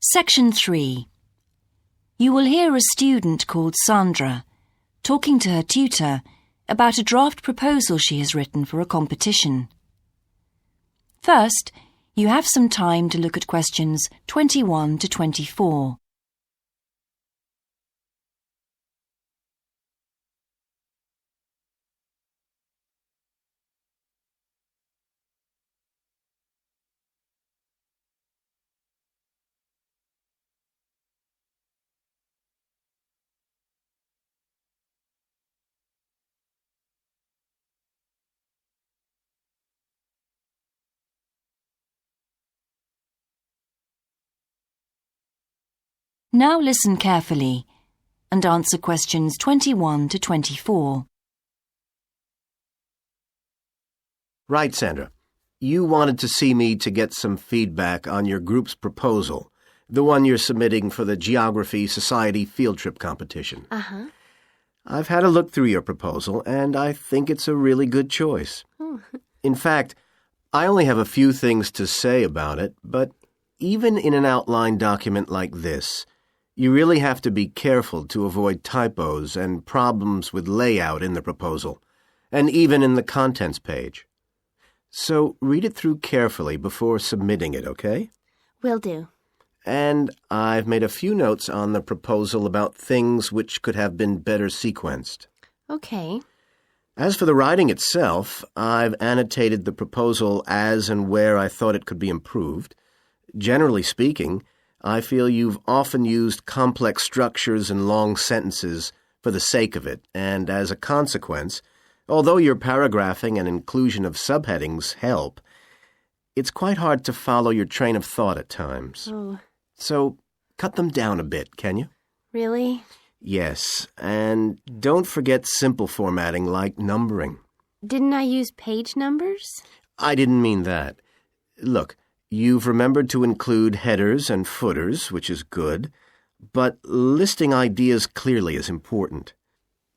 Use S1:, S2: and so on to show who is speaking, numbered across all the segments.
S1: Section 3. You will hear a student called Sandra talking to her tutor about a draft proposal she has written for a competition. First, you have some time to look at questions 21 to 24. Now listen carefully and answer questions 21 to 24.
S2: Right, Sandra. You wanted to see me to get some feedback on your group's proposal, the one you're submitting for the Geography Society field trip competition.
S3: Uh-huh.
S2: I've had a look through your proposal, and I think it's a really good choice.
S3: Oh.
S2: In fact, I only have a few things to say about it, but even in an outline document like this, you really have to be careful to avoid typos and problems with layout in the proposal, and even in the contents page. So read it through carefully before submitting it, okay?
S3: Will do.
S2: And I've made a few notes on the proposal about things which could have been better sequenced.
S3: Okay.
S2: As for the writing itself, I've annotated the proposal as and where I thought it could be improved. Generally speaking, I feel you've often used complex structures and long sentences for the sake of it, and as a consequence, although your paragraphing and inclusion of subheadings help, it's quite hard to follow your train of thought at times.
S3: Oh.
S2: So, cut them down a bit, can you?
S3: Really?
S2: Yes, and don't forget simple formatting like numbering.
S3: Didn't I use page numbers?
S2: I didn't mean that. Look, you've remembered to include headers and footers, which is good, but listing ideas clearly is important.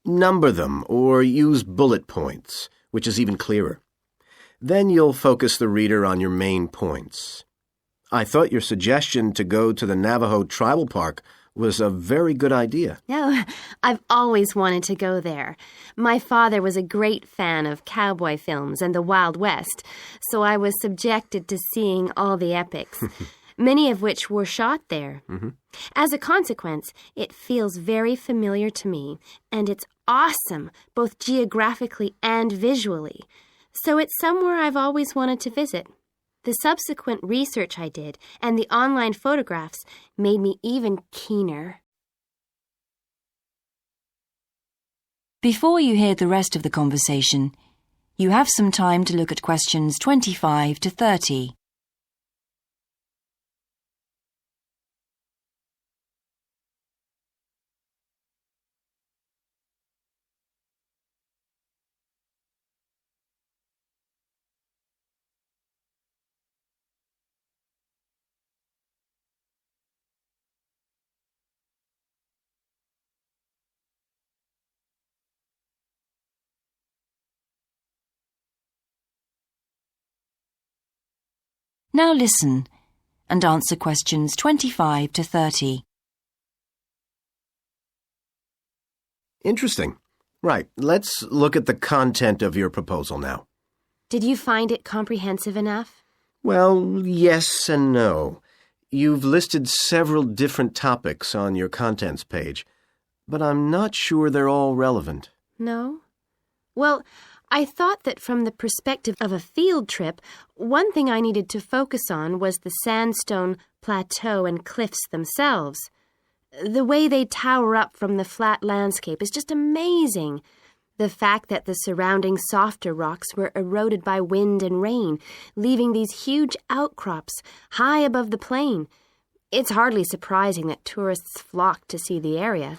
S2: Number them or use bullet points, which is even clearer. Then you'll focus the reader on your main points. I thought your suggestion to go to the Navajo Tribal Park was a very good idea.
S3: No, I've always wanted to go there. My father was a great fan of cowboy films and the Wild West, so I was subjected to seeing all the epics, many of which were shot there.
S2: Mm-hmm.
S3: As a consequence, it feels very familiar to me, and it's awesome, both geographically and visually. So it's somewhere I've always wanted to visit. The subsequent research I did and the online photographs made me even keener.
S1: Before you hear the rest of the conversation, you have some time to look at questions 25 to 30. Now listen and answer questions 25 to 30.
S2: Interesting. Right, let's look at the content of your proposal now.
S3: Did you find it comprehensive enough?
S2: Well, yes and no. You've listed several different topics on your contents page, but I'm not sure they're all relevant.
S3: No? Well, I thought that from the perspective of a field trip, one thing I needed to focus on was the sandstone plateau and cliffs themselves. The way they tower up from the flat landscape is just amazing. The fact that the surrounding softer rocks were eroded by wind and rain, leaving these huge outcrops high above the plain. It's hardly surprising that tourists flock to see the area.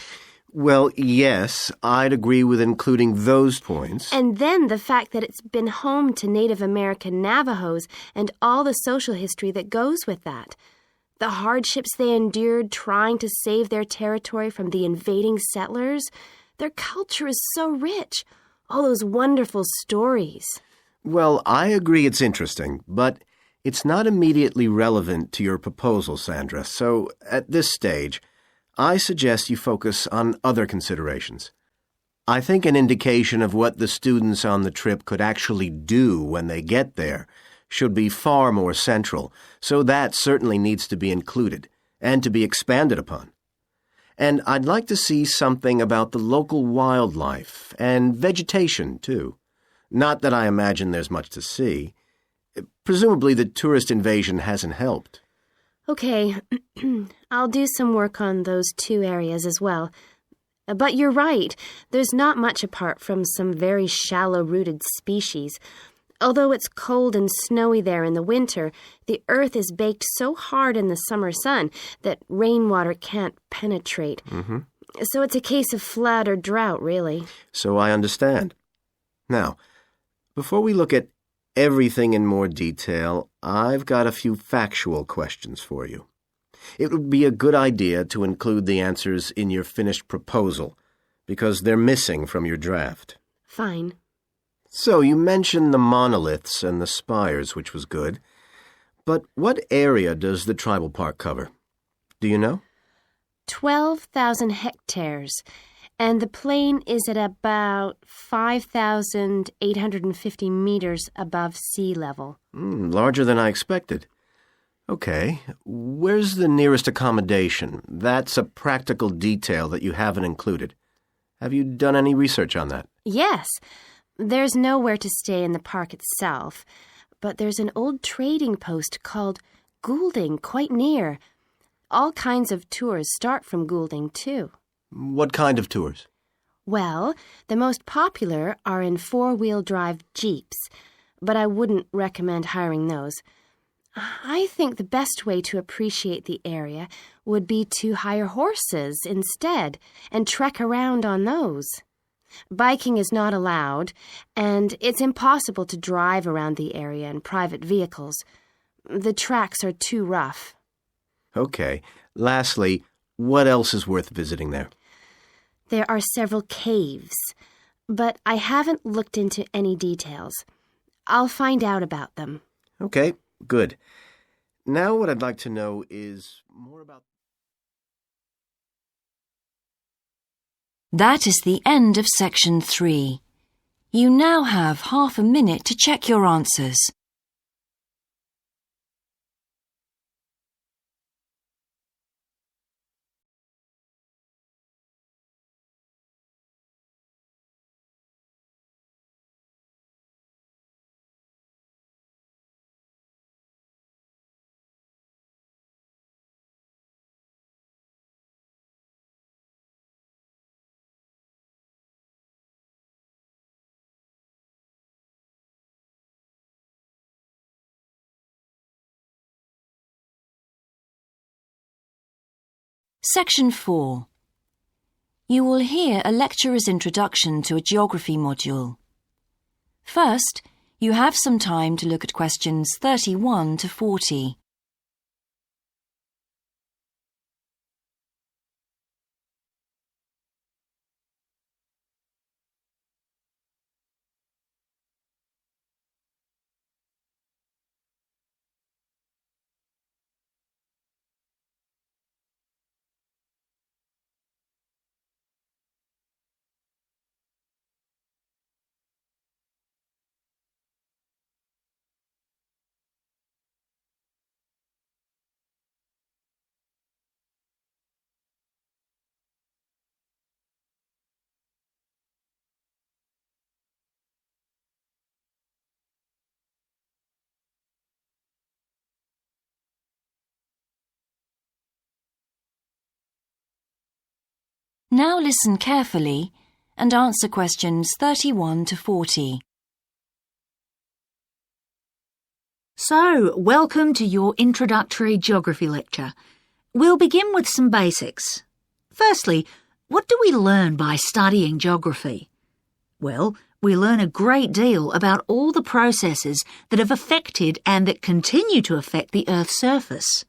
S2: Well, yes, I'd agree with including those points.
S3: And then the fact that it's been home to Native American Navajos and all the social history that goes with that. The hardships they endured trying to save their territory from the invading settlers. Their culture is so rich. All those wonderful stories.
S2: Well, I agree it's interesting, but It's not immediately relevant to your proposal, Sandra, so at this stage, I suggest you focus on other considerations. I think an indication of what the students on the trip could actually do when they get there should be far more central, so that certainly needs to be included and to be expanded upon. And I'd like to see something about the local wildlife and vegetation, too. Not that I imagine there's much to see. Presumably the tourist invasion hasn't helped.
S3: Okay, I'll do some work on those two areas as well. But you're right, there's not much apart from some very shallow-rooted species. Although it's cold and snowy there in the winter, the earth is baked so hard in the summer sun that rainwater can't penetrate. So it's a case of flood or drought, really.
S2: So I understand. Now, before we look at everything in more detail, I've got a few factual questions for you. It would be a good idea to include the answers in your finished proposal, because they're missing from your draft.
S3: Fine.
S2: So you mentioned the monoliths and the spires, which was good. But what area does the tribal park cover? Do you know?
S3: 12,000 hectares, and the plain is at about 5,850 meters above sea level.
S2: Larger than I expected. Okay, where's the nearest accommodation? That's a practical detail that you haven't included. Have you done any research on that?
S3: Yes. There's nowhere to stay in the park itself, but there's an old trading post called Goulding quite near. All kinds of tours start from Goulding, too.
S2: What kind of tours?
S3: Well, the most popular are in four-wheel drive Jeeps, but I wouldn't recommend hiring those. I think the best way to appreciate the area would be to hire horses instead and trek around on those. Biking is not allowed, and it's impossible to drive around the area in private vehicles. The tracks are too rough.
S2: Okay. Lastly, what else is worth visiting there?
S3: There are several caves, but I haven't looked into any details. I'll find out about them.
S2: Okay, good. Now what I'd like to know is more about...
S1: That is the end of section 3. You now have half a minute to check your answers. Section 4. You will hear a lecturer's introduction to a geography module. First, you have some time to look at questions 31 to 40. Now listen carefully and answer questions 31 to 40.
S4: So, welcome to your introductory geography lecture. We'll begin with some basics. Firstly, what do we learn by studying geography? Well, we learn a great deal about all the processes that have affected and that continue to affect the Earth's surface.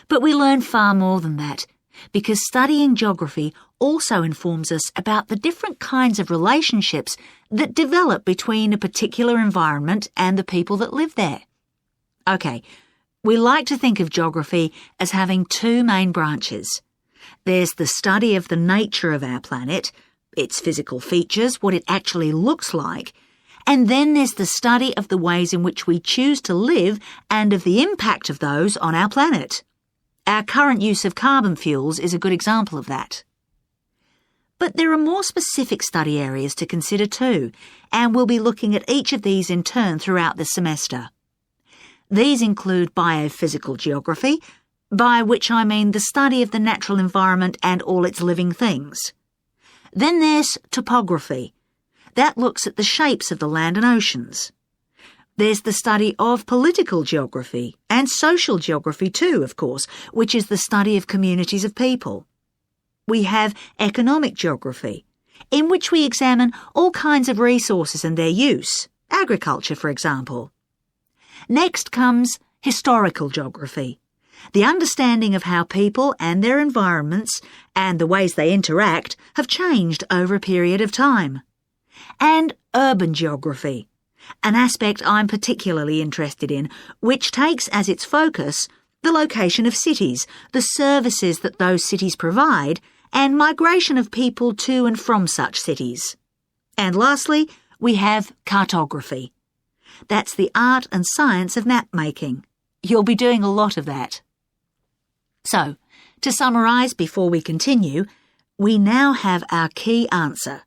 S4: But we learn far more than that, because studying geography also informs us about the different kinds of relationships that develop between a particular environment and the people that live there. OK, we like to think of geography as having two main branches. There's the study of the nature of our planet, its physical features, what it actually looks like, and then there's the study of the ways in which we choose to live and of the impact of those on our planet. Our current use of carbon fuels is a good example of that. But there are more specific study areas to consider too, and we'll be looking at each of these in turn throughout this semester. These include biophysical geography, by which I mean the study of the natural environment and all its living things. Then there's topography. That looks at the shapes of the land and oceans. There's the study of political geography, and social geography too, of course, which is the study of communities of people. We have economic geography, in which we examine all kinds of resources and their use, agriculture, for example. Next comes historical geography, the understanding of how people and their environments and the ways they interact have changed over a period of time. And urban geography, an aspect I'm particularly interested in, which takes as its focus the location of cities, the services that those cities provide, and migration of people to and from such cities. And lastly, we have cartography. That's the art and science of map making. You'll be doing a lot of that. So, to summarise before we continue, we now have our key answer.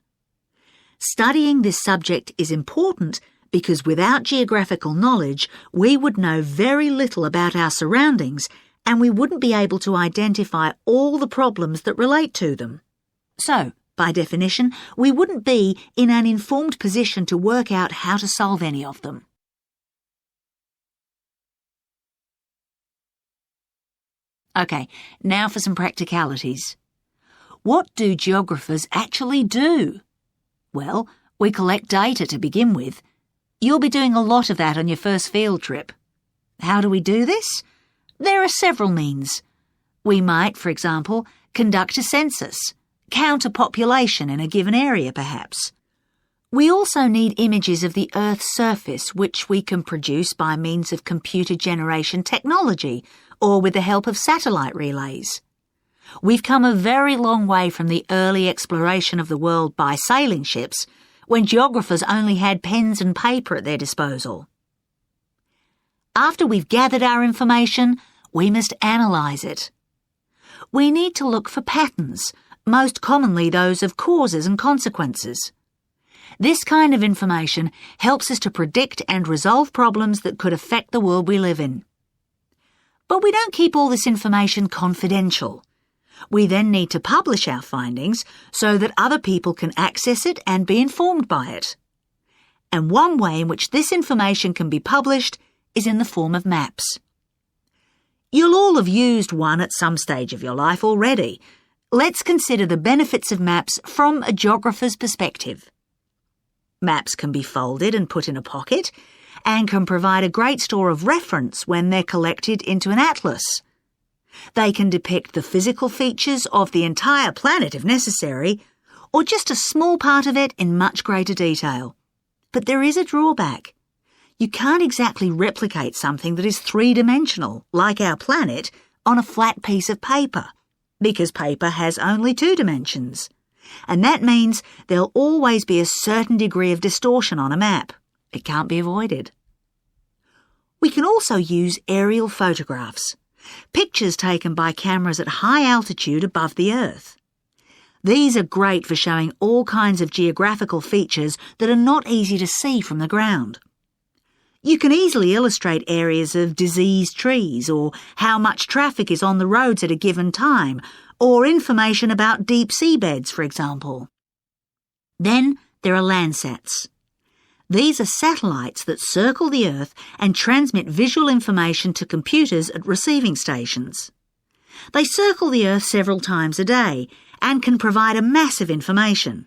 S4: Studying this subject is important because without geographical knowledge, we would know very little about our surroundings and we wouldn't be able to identify all the problems that relate to them. So, by definition, we wouldn't be in an informed position to work out how to solve any of them. OK, now for some practicalities. What do geographers actually do? Well, we collect data to begin with. You'll be doing a lot of that on your first field trip. How do we do this? There are several means. We might, for example, conduct a census, count a population in a given area perhaps. We also need images of the Earth's surface which we can produce by means of computer generation technology or with the help of satellite relays. We've come a very long way from the early exploration of the world by sailing ships, when geographers only had pens and paper at their disposal. After we've gathered our information, we must analyse it. We need to look for patterns, most commonly those of causes and consequences. This kind of information helps us to predict and resolve problems that could affect the world we live in. But we don't keep all this information confidential. We then need to publish our findings so that other people can access it and be informed by it. And one way in which this information can be published is in the form of maps. You'll all have used one at some stage of your life already. Let's consider the benefits of maps from a geographer's perspective. Maps can be folded and put in a pocket and can provide a great store of reference when they're collected into an atlas. They can depict the physical features of the entire planet if necessary, or just a small part of it in much greater detail. But there is a drawback. You can't exactly replicate something that is three-dimensional, like our planet, on a flat piece of paper, because paper has only two dimensions. And that means there'll always be a certain degree of distortion on a map. It can't be avoided. We can also use aerial photographs, pictures taken by cameras at high altitude above the Earth. These are great for showing all kinds of geographical features that are not easy to see from the ground. You can easily illustrate areas of diseased trees or how much traffic is on the roads at a given time, or information about deep seabeds, for example. Then there are Landsats. These are satellites that circle the Earth and transmit visual information to computers at receiving stations. They circle the Earth several times a day and can provide a massive information.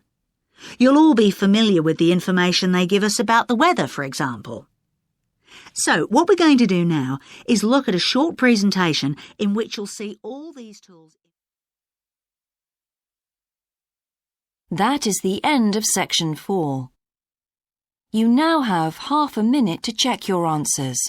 S4: You'll all be familiar with the information they give us about the weather, for example. So, what we're going to do now is look at a short presentation in which you'll see all these tools.
S1: That is the end of section 4. You now have half a minute to check your answers.